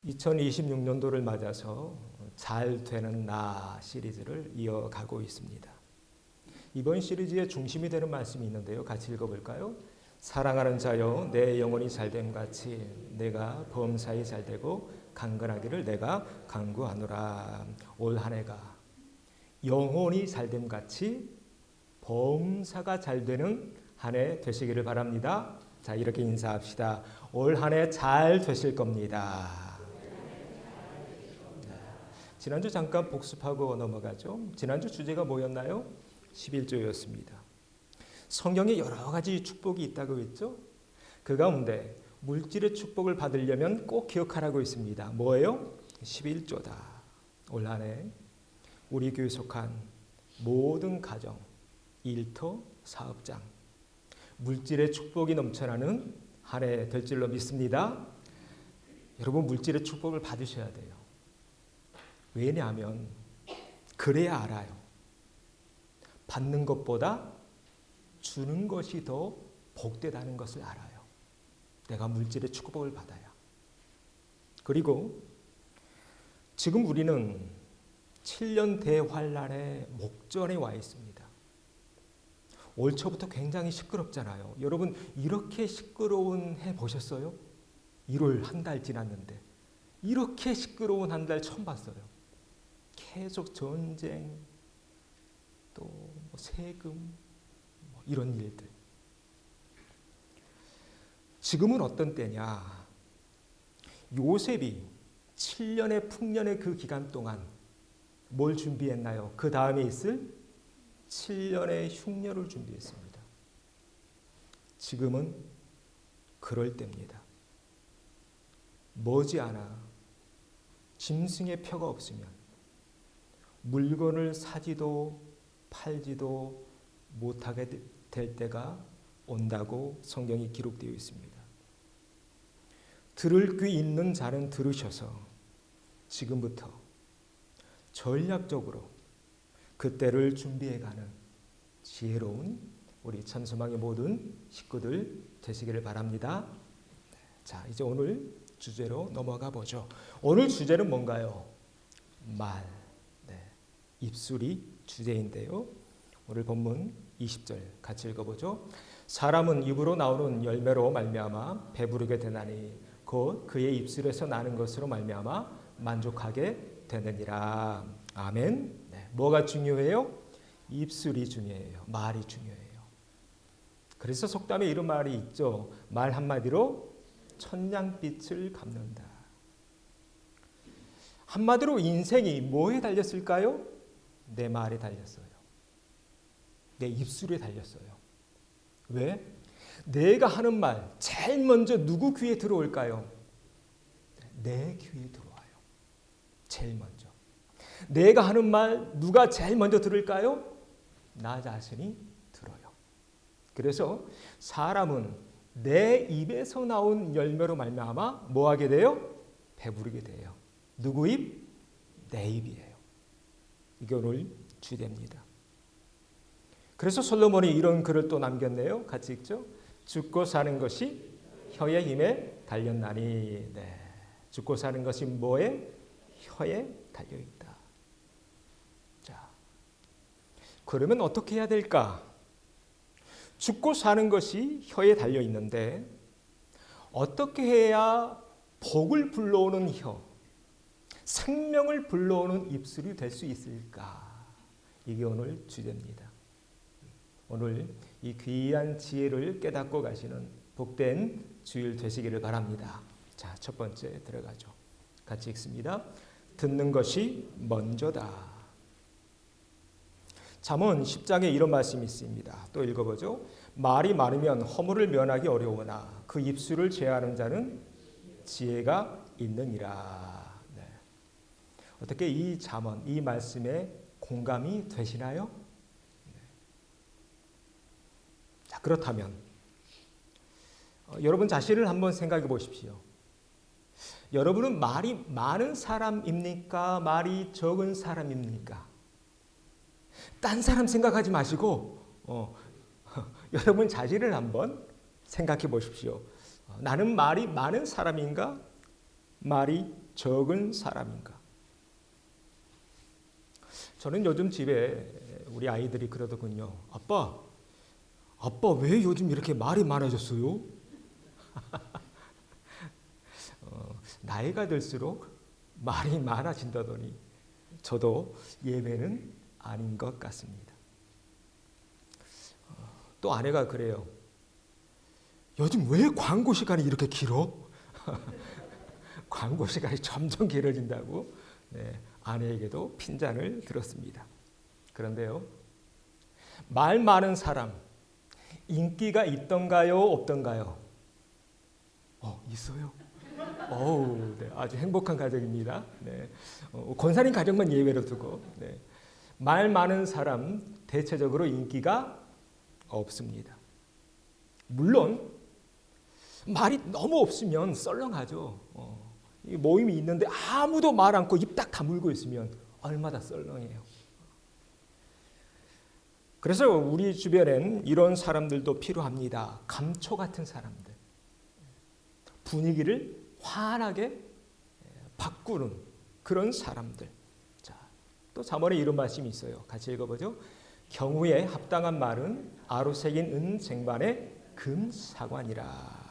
2026년도를 맞아서 잘 되는 나 시리즈를 이어가고 있습니다. 이번 시리즈의 중심이 되는 말씀이 있는데요. 같이 읽어볼까요? 사랑하는 자여 내 영혼이 잘됨 같이 내가 범사에 잘되고 강건하기를 내가 간구하노라. 올 한 해가 영혼이 잘됨 같이 범사가 잘되는 한 해 되시기를 바랍니다. 자, 이렇게 인사합시다. 올 한 해 잘 되실 겁니다. 지난주 잠깐 복습하고 넘어가죠. 지난주 주제가 뭐였나요? 11조였습니다. 성경에 여러 가지 축복이 있다고 했죠. 그 가운데 물질의 축복을 받으려면 꼭 기억하라고 했습니다. 뭐예요? 11조다. 올 한 해 우리 교회 속한 모든 가정, 일터, 사업장 물질의 축복이 넘쳐나는 한 해 될 줄로 믿습니다. 여러분 물질의 축복을 받으셔야 돼요. 왜냐하면 그래야 알아요. 받는 것보다 주는 것이 더 복되다는 것을 알아요. 내가 물질의 축복을 받아야. 그리고 지금 우리는 7년 대환란의 목전에 와 있습니다. 올 초부터 굉장히 시끄럽잖아요. 여러분 이렇게 시끄러운 해 보셨어요? 1월 한 달 지났는데 이렇게 시끄러운 한 달 처음 봤어요. 계속 전쟁, 또 세금, 이런 일들. 지금은 어떤 때냐? 요셉이 7년의 풍년의 그 기간 동안 뭘 준비했나요? 그 다음에 있을 7년의 흉년을 준비했습니다. 지금은 그럴 때입니다. 머지않아 짐승의 표가 없으면 물건을 사지도 팔지도 못하게 될 때가 온다고 성경이 기록되어 있습니다. 들을 귀 있는 자는 들으셔서 지금부터 전략적으로 그때를 준비해가는 지혜로운 우리 천수망의 모든 식구들 되시기를 바랍니다. 자, 이제 오늘 주제로 넘어가 보죠. 오늘 주제는 뭔가요? 말. 입술이 주제인데요. 오늘 본문 20절 같이 읽어보죠. 사람은 입으로 나오는 열매로 말미암아 배부르게 되나니 곧 그의 입술에서 나는 것으로 말미암아 만족하게 되느니라. 아멘. 뭐가 중요해요? 입술이 중요해요. 말이 중요해요. 그래서 속담에 이런 말이 있죠. 말 한마디로 천냥빛을 갚는다. 한마디로 인생이 뭐에 달렸을까요? 내 말에 달렸어요. 내 입술에 달렸어요. 왜? 내가 하는 말 제일 먼저 누구 귀에 들어올까요? 내 귀에 들어와요. 제일 먼저. 내가 하는 말 누가 제일 먼저 들을까요? 나 자신이 들어요. 그래서 사람은 내 입에서 나온 열매로 말미암아 뭐 하게 돼요? 배부르게 돼요. 누구 입? 내 입이에요. 이게 오늘 주제입니다. 그래서 솔로몬이 이런 글을 또 남겼네요. 같이 읽죠. 죽고 사는 것이 혀의 힘에 달렸나니. 죽고 사는 것이 뭐에? 혀에 달려있다. 자, 그러면 어떻게 해야 될까? 죽고 사는 것이 혀에 달려있는데 어떻게 해야 복을 불러오는 혀, 생명을 불러오는 입술이 될 수 있을까? 이게 오늘 주제입니다. 오늘 이 귀한 지혜를 깨닫고 가시는 복된 주일 되시기를 바랍니다. 자, 첫 번째 들어가죠. 같이 읽습니다. 듣는 것이 먼저다. 잠언 10장에 이런 말씀이 있습니다. 또 읽어보죠. 말이 많으면 허물을 면하기 어려우나 그 입술을 제하는 자는 지혜가 있느니라. 어떻게 이 잠언, 이 말씀에 공감이 되시나요? 자, 그렇다면 여러분 자신을 한번 생각해 보십시오. 여러분은 말이 많은 사람입니까? 말이 적은 사람입니까? 딴 사람 생각하지 마시고 여러분 자신을 한번 생각해 보십시오. 나는 말이 많은 사람인가? 말이 적은 사람인가? 저는 요즘 집에 우리 아이들이 그러더군요. 아빠 왜 요즘 이렇게 말이 많아졌어요? 나이가 들수록 말이 많아진다더니 저도 예외는 아닌 것 같습니다. 또 아내가 그래요. 요즘 왜 광고 시간이 이렇게 길어? 광고 시간이 점점 길어진다고 아내에게도 핀잔을 들었습니다. 그런데요, 말 많은 사람 인기가 있던가요, 없던가요? 있어요. 아주 행복한 가정입니다. 권사님 가정만 예외로 두고 말 많은 사람 대체적으로 인기가 없습니다. 물론 말이 너무 없으면 썰렁하죠. 모임이 있는데 아무도 말 않고 입 딱 다물고 있으면 얼마나 썰렁해요. 그래서 우리 주변엔 이런 사람들도 필요합니다. 감초 같은 사람들. 분위기를 환하게 바꾸는 그런 사람들. 자, 또 잠언에 이런 말씀이 있어요. 같이 읽어보죠. 경우에 합당한 말은 아로새긴 은 쟁반의 금사관이라.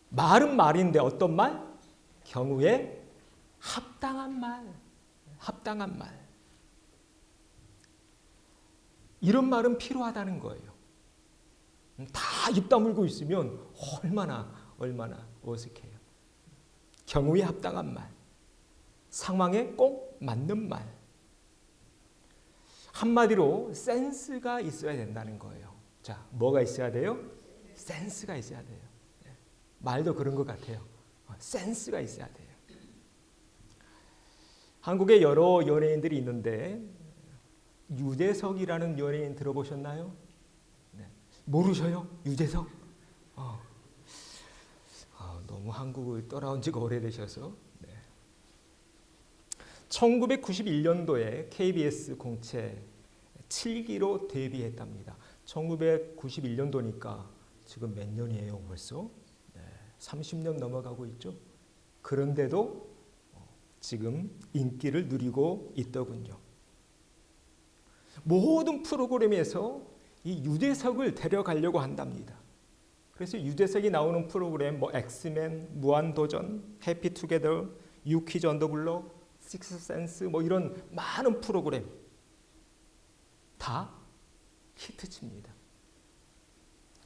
말은 말인데 어떤 말? 경우에 합당한 말. 합당한 말. 이런 말은 필요하다는 거예요. 다 입 다물고 있으면 얼마나 어색해요. 경우에 합당한 말. 상황에 꼭 맞는 말. 한마디로 센스가 있어야 된다는 거예요. 자, 뭐가 있어야 돼요? 센스가 있어야 돼요. 말도 그런 것 같아요. 센스가 있어야 돼요. 한국에 여러 연예인들이 있는데 유재석이라는 연예인 들어보셨나요? 모르셔요? 유재석? 너무 한국을 떠나온 지가 오래되셔서 1991년도에 KBS 공채 7기로 데뷔했답니다. 1991년도니까 지금 몇 년이에요 벌써? 30년 넘어가고 있죠. 그런데도 지금 인기를 누리고 있더군요. 모든 프로그램에서 이 유재석을 데려가려고 한답니다. 그래서 유재석이 나오는 프로그램 엑스맨, 무한도전, 해피투게더, 유퀴즈 언더 블록, 식스센스 이런 많은 프로그램 다 히트칩니다.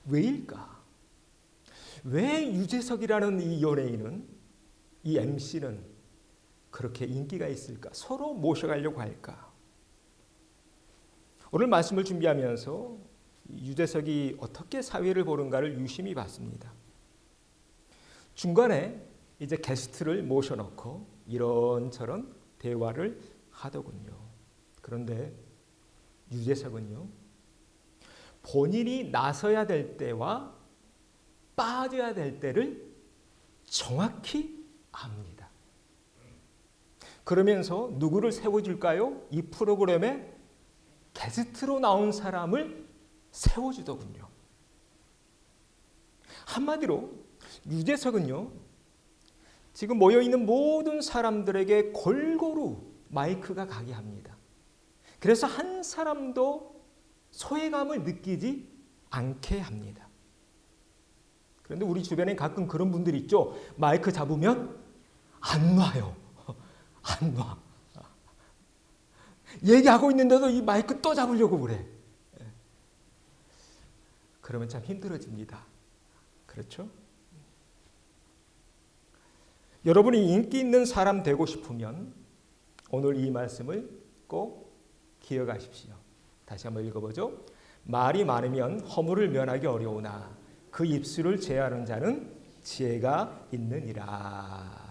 왜일까? 왜 유재석이라는 이 연예인은, 이 MC는 그렇게 인기가 있을까? 서로 모셔가려고 할까? 오늘 말씀을 준비하면서 유재석이 어떻게 사회를 보는가를 유심히 봤습니다. 중간에 이제 게스트를 모셔놓고 이런저런 대화를 하더군요. 그런데 유재석은요, 본인이 나서야 될 때와 빠져야 될 때를 정확히 압니다. 그러면서 누구를 세워줄까요? 이 프로그램에 게스트로 나온 사람을 세워주더군요. 한마디로 유재석은요, 지금 모여있는 모든 사람들에게 골고루 마이크가 가게 합니다. 그래서 한 사람도 소외감을 느끼지 않게 합니다. 그런데 우리 주변에 가끔 그런 분들이 있죠. 마이크 잡으면 안 놔요. 안 놔. 얘기하고 있는데도 이 마이크 또 잡으려고 그래. 그러면 참 힘들어집니다. 그렇죠? 여러분이 인기 있는 사람 되고 싶으면 오늘 이 말씀을 꼭 기억하십시오. 다시 한번 읽어보죠. 말이 많으면 허물을 면하기 어려우나 그 입술을 제하는 자는 지혜가 있느니라.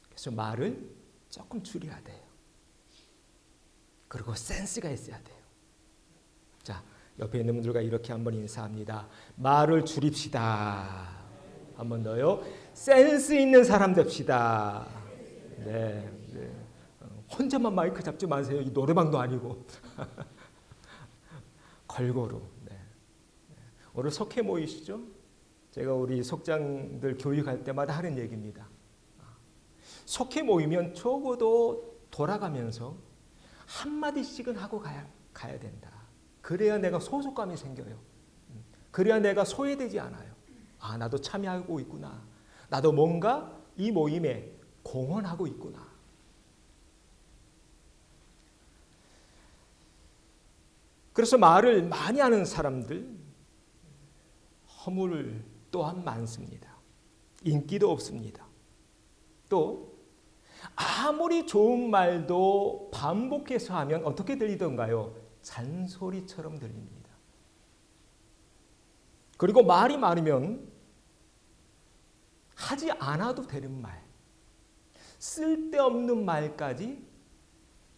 그래서 말을 조금 줄여야 돼요. 그리고 센스가 있어야 돼요. 자, 옆에 있는 분들과 이렇게 한번 인사합니다. 말을 줄입시다. 한 번 더요. 센스 있는 사람 됩시다. 네. 혼자만 마이크 잡지 마세요. 이 노래방도 아니고. 골고루. 오늘 석회 모이시죠? 제가 우리 속장들 교육할 때마다 하는 얘기입니다. 속회 모이면 적어도 돌아가면서 한마디씩은 하고 가야 된다. 그래야 내가 소속감이 생겨요. 그래야 내가 소외되지 않아요. 아, 나도 참여하고 있구나. 나도 뭔가 이 모임에 공헌하고 있구나. 그래서 말을 많이 하는 사람들 허물 또한 많습니다. 인기도 없습니다. 또 아무리 좋은 말도 반복해서 하면 어떻게 들리던가요? 잔소리처럼 들립니다. 그리고 말이 많으면 하지 않아도 되는 말, 쓸데없는 말까지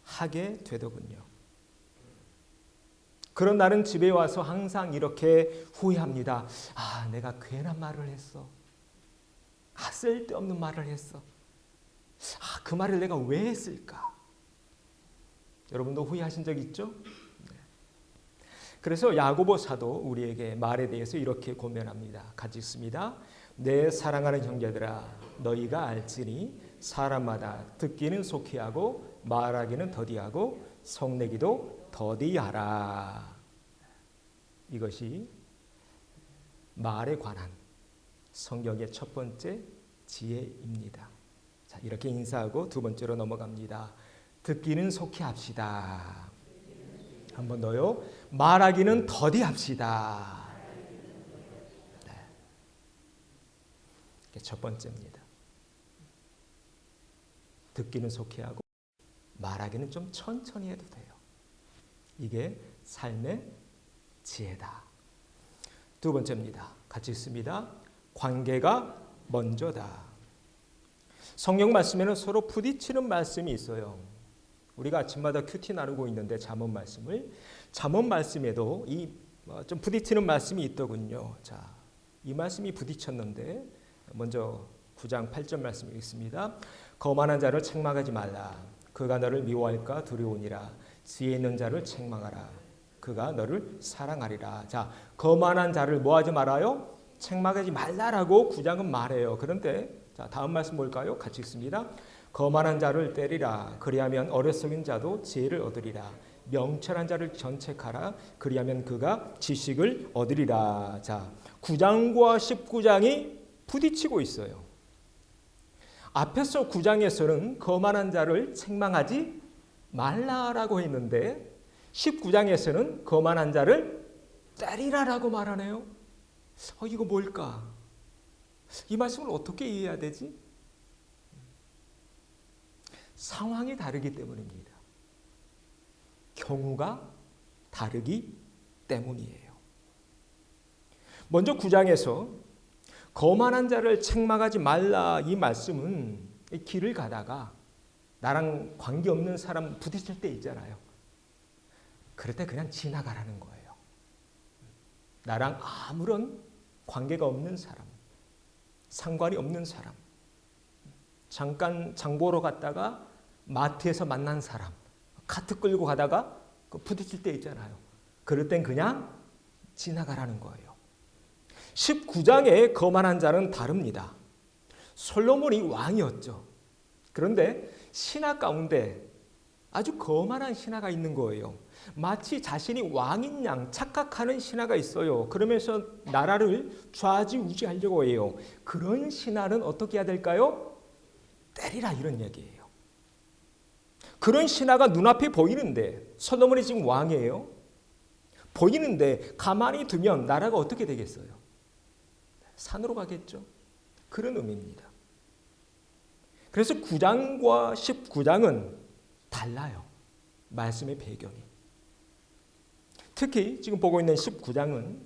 하게 되더군요. 그런 날은 집에 와서 항상 이렇게 후회합니다. 아, 내가 괜한 말을 했어. 아, 쓸데없는 말을 했어. 아, 그 말을 내가 왜 했을까? 여러분도 후회하신 적 있죠? 네. 그래서 야고보 사도 우리에게 말에 대해서 이렇게 고면합니다. 같이 읽습니다. 내 사랑하는 형제들아, 너희가 알지니 사람마다 듣기는 속히하고 말하기는 더디하고 성내기도 더디하라. 이것이 말에 관한 성경의 첫 번째 지혜입니다. 자, 이렇게 인사하고 두 번째로 넘어갑니다. 듣기는 속히 합시다. 한 번 더요. 말하기는 더디합시다. 네. 이게 첫 번째입니다. 듣기는 속히 하고 말하기는 좀 천천히 해도 돼요. 이게 삶의 지혜다. 두 번째입니다. 같이 읽습니다. 관계가 먼저다. 성경 말씀에는 서로 부딪히는 말씀이 있어요. 우리가 아침마다 큐티 나누고 있는데 잠언 말씀을, 잠언 말씀에도 좀 부딪히는 말씀이 있더군요. 자, 이 말씀이 부딪혔는데 먼저 9장 8절 말씀 읽습니다. 거만한 자를 책망하지 말라. 그가 너를 미워할까 두려우니라. 지혜 있는 자를 책망하라. 그가 너를 사랑하리라. 자, 거만한 자를 뭐하지 말아요? 책망하지 말라라고 9장은 말해요. 그런데 자, 다음 말씀 볼까요? 같이 읽습니다. 거만한 자를 때리라. 그리하면 어리석은 자도 지혜를 얻으리라. 명철한 자를 견책하라. 그리하면 그가 지식을 얻으리라. 자, 9장과 19장이 부딪히고 있어요. 앞에서 9장에서는 거만한 자를 책망하지 말라라고 했는데 19장에서는 거만한 자를 때리라라고 말하네요. 이거 뭘까? 이 말씀을 어떻게 이해해야 되지? 상황이 다르기 때문입니다. 경우가 다르기 때문이에요. 먼저 9장에서 거만한 자를 책망하지 말라 이 말씀은 길을 가다가 나랑 관계없는 사람 부딪힐 때 있잖아요. 그럴 때 그냥 지나가라는 거예요. 나랑 아무런 관계가 없는 사람, 상관이 없는 사람, 잠깐 장 보러 갔다가 마트에서 만난 사람, 카트 끌고 가다가 부딪힐 때 있잖아요. 그럴 땐 그냥 지나가라는 거예요. 19장의 거만한 자는 다릅니다. 솔로몬이 왕이었죠. 그런데 신하 가운데 아주 거만한 신하가 있는 거예요. 마치 자신이 왕인 양 착각하는 신하가 있어요. 그러면서 나라를 좌지우지하려고 해요. 그런 신하는 어떻게 해야 될까요? 때리라 이런 얘기예요. 그런 신하가 눈앞에 보이는데 솔로몬이 지금 왕이에요. 보이는데 가만히 두면 나라가 어떻게 되겠어요? 산으로 가겠죠. 그런 의미입니다. 그래서 9장과 19장은 달라요. 말씀의 배경이. 특히 지금 보고 있는 19장은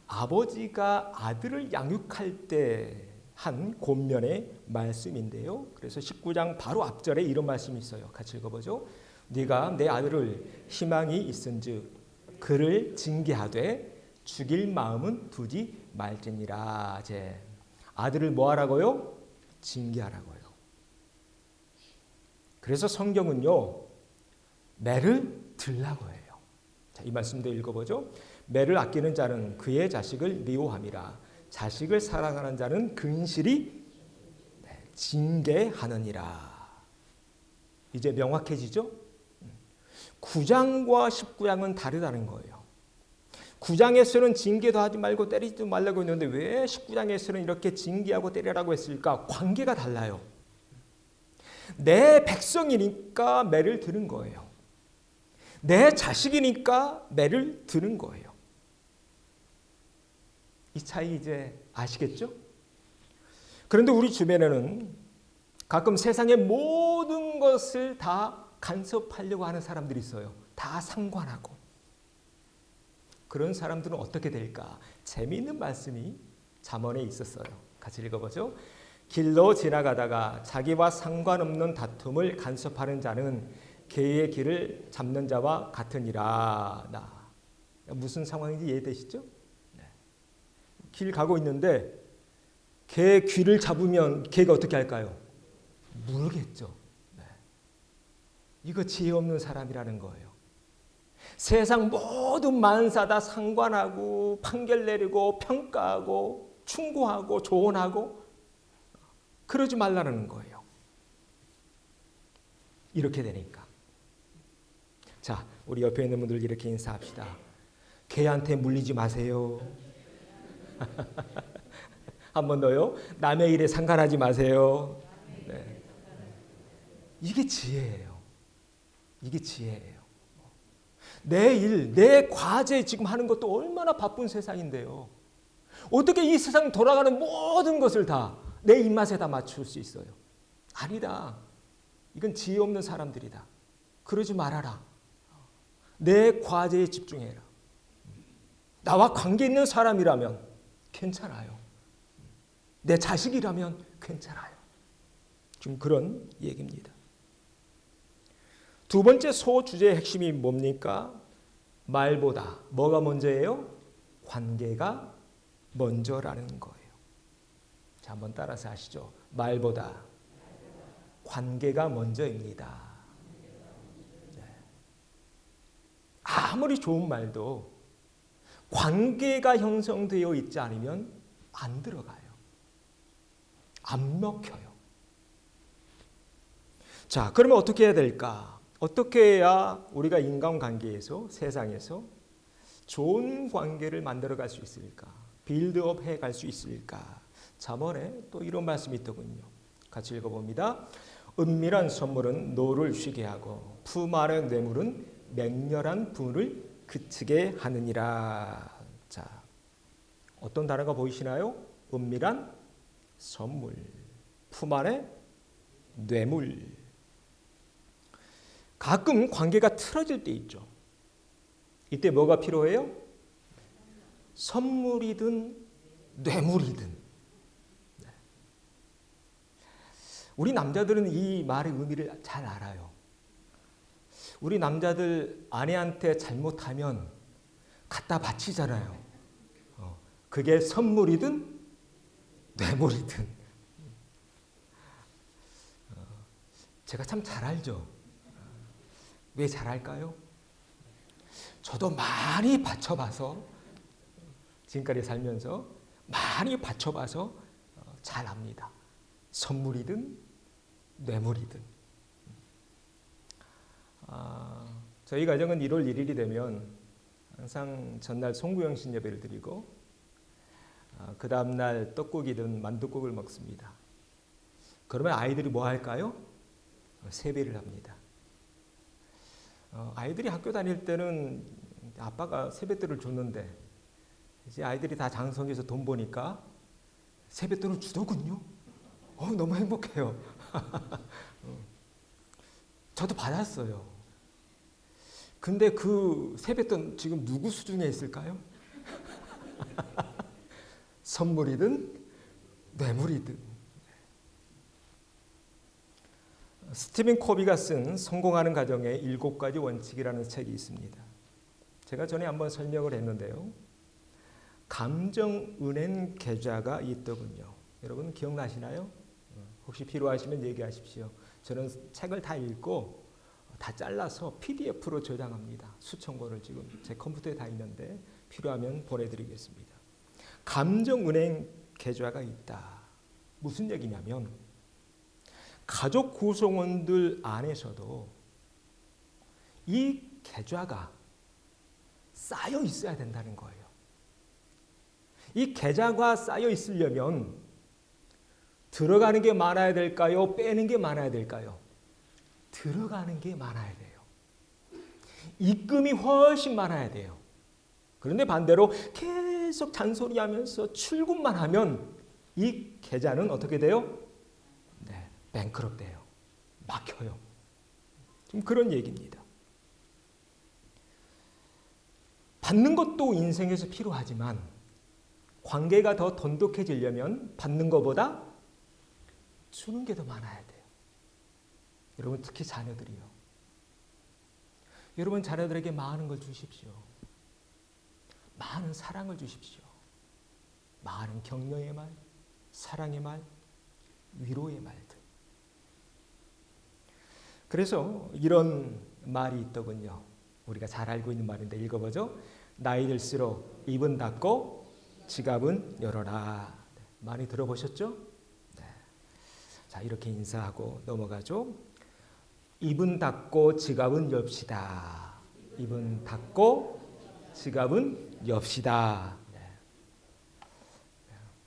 아버지가 아들을 양육할 때 한 권면의 말씀인데요. 그래서 19장 바로 앞절에 이런 말씀이 있어요. 같이 읽어보죠. 네가 내 아들을 희망이 있은즉 그를 징계하되 죽일 마음은 두지 말지니라. 제 아들을 뭐 하라고요? 징계하라고요. 그래서 성경은요. 매를 들라고 해요. 자, 이 말씀도 읽어보죠. 매를 아끼는 자는 그의 자식을 미워함이라. 자식을 사랑하는 자는 근실이 징계하느니라. 이제 명확해지죠? 9장과 19장은 다르다는 거예요. 9장에서는 징계도 하지 말고 때리지도 말라고 했는데 왜 19장에서는 이렇게 징계하고 때리라고 했을까? 관계가 달라요. 내 백성이니까 매를 드는 거예요. 내 자식이니까 매를 드는 거예요. 이 차이 이제 아시겠죠? 그런데 우리 주변에는 가끔 세상의 모든 것을 다 간섭하려고 하는 사람들이 있어요. 다 상관하고. 그런 사람들은 어떻게 될까? 재미있는 말씀이 잠언에 있었어요. 같이 읽어보죠. 길로 지나가다가 자기와 상관없는 다툼을 간섭하는 자는 개의 길을 잡는 자와 같으니라. 무슨 상황인지 이해되시죠? 길 가고 있는데 개 귀를 잡으면 개가 어떻게 할까요? 물겠죠. 이거 지혜 없는 사람이라는 거예요. 세상 모든 만사 다 상관하고 판결 내리고 평가하고 충고하고 조언하고 그러지 말라는 거예요. 이렇게 되니까. 자, 우리 옆에 있는 분들 이렇게 인사합시다. 개한테 물리지 마세요. 한 번 더요. 남의 일에 상관하지 마세요. 네. 이게 지혜예요. 이게 지혜예요. 내 일, 내 과제 지금 하는 것도 얼마나 바쁜 세상인데요. 어떻게 이 세상 돌아가는 모든 것을 다 내 입맛에 다 맞출 수 있어요? 아니다. 이건 지혜 없는 사람들이다. 그러지 말아라. 내 과제에 집중해라. 나와 관계 있는 사람이라면 괜찮아요. 내 자식이라면 괜찮아요. 지금 그런 얘기입니다. 두 번째 소주제의 핵심이 뭡니까? 말보다 뭐가 먼저예요? 관계가 먼저라는 거예요. 자, 한번 따라서 하시죠. 말보다 관계가 먼저입니다. 네. 아무리 좋은 말도 관계가 형성되어 있지 않으면 안 들어가요. 안 먹혀요. 자, 그러면 어떻게 해야 될까? 어떻게 해야 우리가 인간관계에서 세상에서 좋은 관계를 만들어갈 수 있을까? 빌드업 해갈 수 있을까? 잠언에 또 이런 말씀이 있더군요. 같이 읽어봅니다. 은밀한 선물은 노를 쉬게 하고 품 안의 뇌물은 맹렬한 분을 그치게 하느니라. 자, 어떤 단어가 보이시나요? 은밀한 선물, 품 안의 뇌물. 가끔 관계가 틀어질 때 있죠. 이때 뭐가 필요해요? 선물이든 뇌물이든. 우리 남자들은 이 말의 의미를 잘 알아요. 우리 남자들 아내한테 잘못하면 갖다 바치잖아요. 그게 선물이든 뇌물이든. 제가 참 잘 알죠. 왜 잘 알까요? 저도 많이 바쳐봐서 지금까지 살면서 많이 바쳐봐서 잘 압니다. 선물이든 뇌물이든. 저희 가정은 1월 1일이 되면 항상 전날 송구영신 예배를 드리고 그 다음날 떡국이든 만둣국을 먹습니다. 그러면 아이들이 뭐 할까요? 세배를 합니다. 아이들이 학교 다닐 때는 아빠가 세뱃돈을 줬는데 이제 아이들이 다 장성해서 돈 버니까 세뱃돈을 주더군요. 너무 행복해요. 저도 받았어요. 근데 그 세뱃돈 지금 누구 수중에 있을까요? 선물이든 뇌물이든. 스티븐 코비가 쓴 성공하는 가정의 7가지 원칙이라는 책이 있습니다. 제가 전에 한번 설명을 했는데요. 감정 은행 계좌가 있더군요. 여러분 기억나시나요? 혹시 필요하시면 얘기하십시오. 저는 책을 다 읽고 다 잘라서 PDF로 저장합니다. 수천 권을 지금 제 컴퓨터에 다 있는데 필요하면 보내드리겠습니다. 감정은행 계좌가 있다. 무슨 얘기냐면 가족 구성원들 안에서도 이 계좌가 쌓여 있어야 된다는 거예요. 이 계좌가 쌓여 있으려면 들어가는 게 많아야 될까요? 빼는 게 많아야 될까요? 들어가는 게 많아야 돼요. 입금이 훨씬 많아야 돼요. 그런데 반대로 계속 잔소리하면서 출금만 하면 이 계좌는 어떻게 돼요? 네, 뱅크럽 돼요. 막혀요. 좀 그런 얘기입니다. 받는 것도 인생에서 필요하지만 관계가 더 돈독해지려면 받는 것보다 주는 게 더 많아야 돼요. 여러분 특히 자녀들이요. 여러분 자녀들에게 많은 걸 주십시오. 많은 사랑을 주십시오. 많은 격려의 말, 사랑의 말, 위로의 말들. 그래서 이런 말이 있더군요. 우리가 잘 알고 있는 말인데 읽어보죠. 나이 들수록 입은 닫고 지갑은 열어라. 많이 들어보셨죠? 네. 자, 이렇게 인사하고 넘어가죠. 입은 닫고 지갑은 엽시다. 입은 닫고 지갑은 엽시다. 네.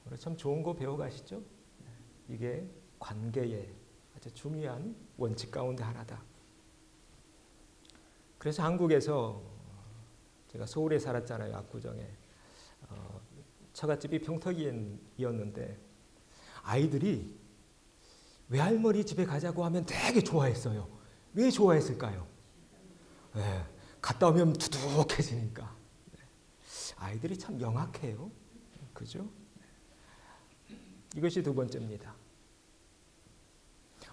우리 참 좋은 거 배워가시죠? 이게 관계의 아주 중요한 원칙 가운데 하나다. 그래서 한국에서 제가 서울에 살았잖아요. 압구정에. 처갓집이 평택이었는데 아이들이 외할머니 집에 가자고 하면 되게 좋아했어요. 왜 좋아했을까요? 네, 갔다 오면 두둑해지니까. 아이들이 참 영악해요. 그죠? 이것이 두 번째입니다.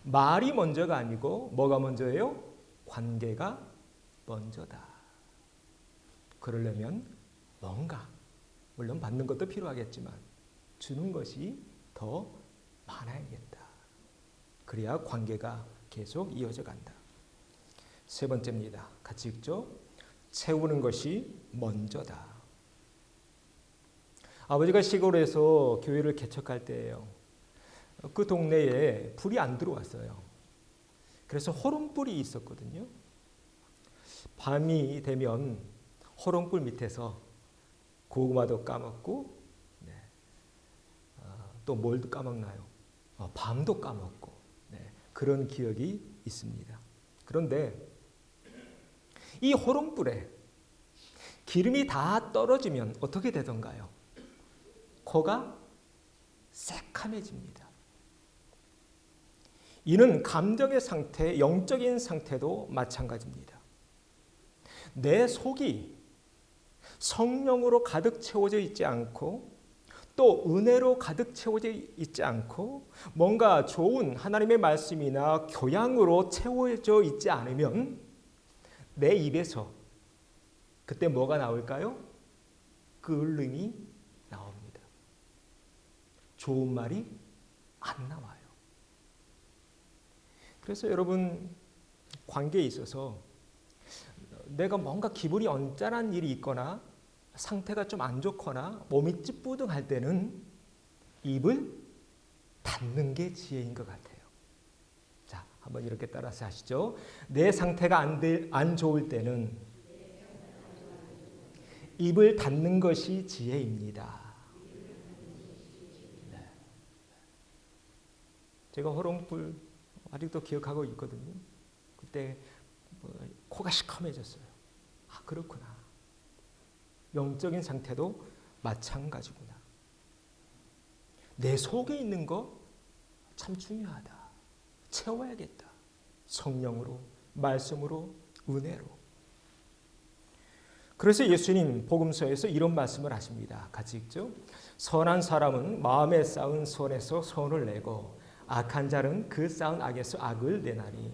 말이 먼저가 아니고 뭐가 먼저예요? 관계가 먼저다. 그러려면 뭔가 물론 받는 것도 필요하겠지만 주는 것이 더 많아야겠다. 그래야 관계가 계속 이어져 간다. 세 번째입니다. 같이 읽죠. 채우는 것이 먼저다. 아버지가 시골에서 교회를 개척할 때예요. 그 동네에 불이 안 들어왔어요. 그래서 호롱불이 있었거든요. 밤이 되면 호롱불 밑에서 고구마도 까먹고 또 뭘도 까먹나요? 밤도 까먹고 그런 기억이 있습니다. 그런데 이 호롱불에 기름이 다 떨어지면 어떻게 되던가요? 코가 새카매집니다. 이는 감정의 상태, 영적인 상태도 마찬가지입니다. 내 속이 성령으로 가득 채워져 있지 않고 또 은혜로 가득 채워져 있지 않고 뭔가 좋은 하나님의 말씀이나 교양으로 채워져 있지 않으면 내 입에서 그때 뭐가 나올까요? 끓음이 나옵니다. 좋은 말이 안 나와요. 그래서 여러분 관계에 있어서 내가 뭔가 기분이 언짢은 일이 있거나 상태가 좀 안 좋거나 몸이 찌뿌둥할 때는 입을 닫는 게 지혜인 것 같아요. 자, 한번 이렇게 따라서 하시죠. 내 상태가 안 좋을 때는 입을 닫는 것이 지혜입니다. 네. 제가 호롱불 아직도 기억하고 있거든요. 그때 코가 시커매졌어요. 아, 그렇구나. 영적인 상태도 마찬가지구나. 내 속에 있는 거 참 중요하다. 채워야겠다. 성령으로, 말씀으로, 은혜로. 그래서 예수님 복음서에서 이런 말씀을 하십니다. 같이 읽죠. 선한 사람은 마음에 쌓은 선에서 선을 내고 악한 자는 그 쌓은 악에서 악을 내나니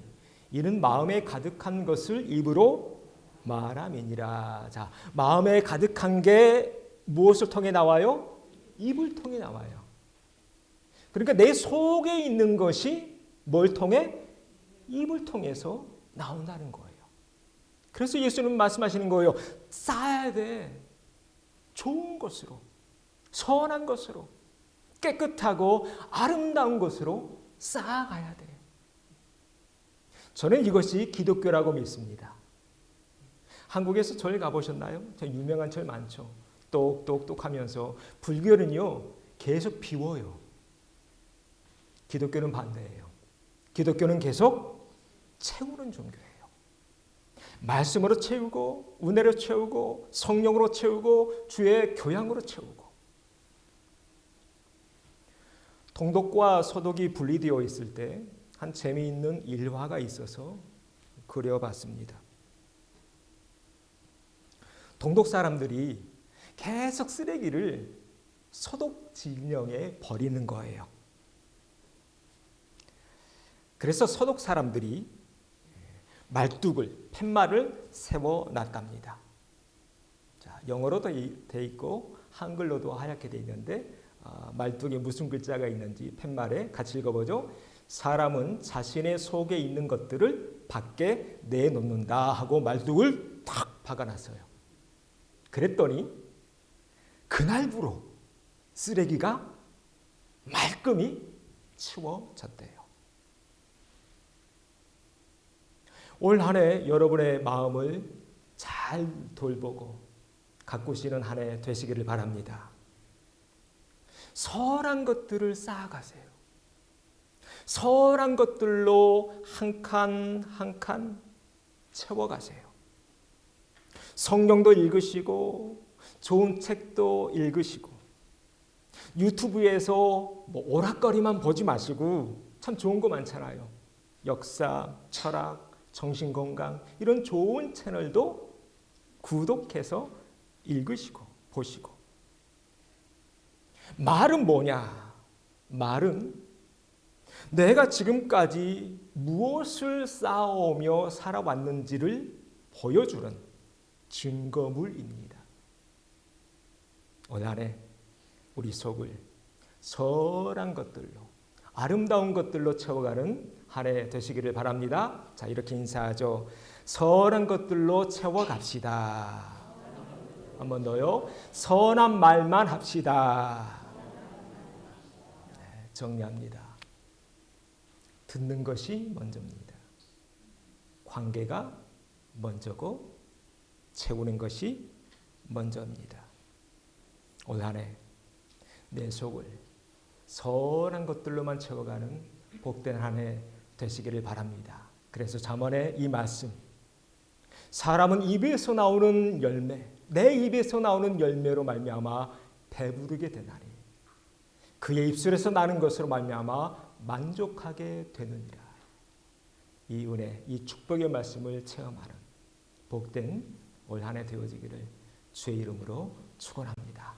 이는 마음에 가득한 것을 입으로 말함이니라. 자, 마음에 가득한 게 무엇을 통해 나와요? 입을 통해 나와요. 그러니까 내 속에 있는 것이 뭘 통해? 입을 통해서 나온다는 거예요. 그래서 예수는 말씀하시는 거예요. 쌓아야 돼. 좋은 것으로. 선한 것으로, 깨끗하고 아름다운 것으로 쌓아가야 돼요. 저는 이것이 기독교라고 믿습니다. 한국에서 절 가보셨나요? 저 유명한 절 많죠. 똑똑똑 하면서 불교는요 계속 비워요. 기독교는 반대예요. 기독교는 계속 채우는 종교예요. 말씀으로 채우고 은혜로 채우고 성령으로 채우고 주의 교양으로 채우고. 동독과 서독이 분리되어 있을 때 한 재미있는 일화가 있어서 그려봤습니다. 동독 사람들이 계속 쓰레기를 서독 진영에 버리는 거예요. 그래서 서독 사람들이 말뚝을, 팻말을 세워놨답니다. 자, 영어로도 돼 있고 한글로도 하얗게 돼 있는데 말뚝에 무슨 글자가 있는지 팻말에 같이 읽어보죠. 사람은 자신의 속에 있는 것들을 밖에 내놓는다 하고 말뚝을 탁 박아놨어요. 그랬더니 그날부로 쓰레기가 말끔히 치워졌대요. 올 한 해 여러분의 마음을 잘 돌보고 가꾸시는 한 해 되시기를 바랍니다. 선한 것들을 쌓아가세요. 선한 것들로 한 칸 한 칸 채워가세요. 성경도 읽으시고 좋은 책도 읽으시고 유튜브에서 뭐 오락거리만 보지 마시고 참 좋은 거 많잖아요. 역사, 철학, 정신건강 이런 좋은 채널도 구독해서 읽으시고 보시고. 말은 뭐냐? 말은 내가 지금까지 무엇을 쌓아오며 살아왔는지를 보여주는 증거물입니다. 오늘 안에 우리 속을 선한 것들로 아름다운 것들로 채워가는 한 해 되시기를 바랍니다. 자, 이렇게 인사하죠. 선한 것들로 채워갑시다. 한 번 더요. 선한 말만 합시다. 네, 정리합니다. 듣는 것이 먼저입니다. 관계가 먼저고 채우는 것이 먼저입니다. 올 한 해 내 속을 선한 것들로만 채워가는 복된 한 해 되시기를 바랍니다. 그래서 잠언의 이 말씀, 사람은 입에서 나오는 열매, 내 입에서 나오는 열매로 말미암아 배부르게 되나니 그의 입술에서 나는 것으로 말미암아 만족하게 되느니라. 이 은혜, 이 축복의 말씀을 체험하는 복된 올 한 해 되어지기를 주의 이름으로 축원합니다.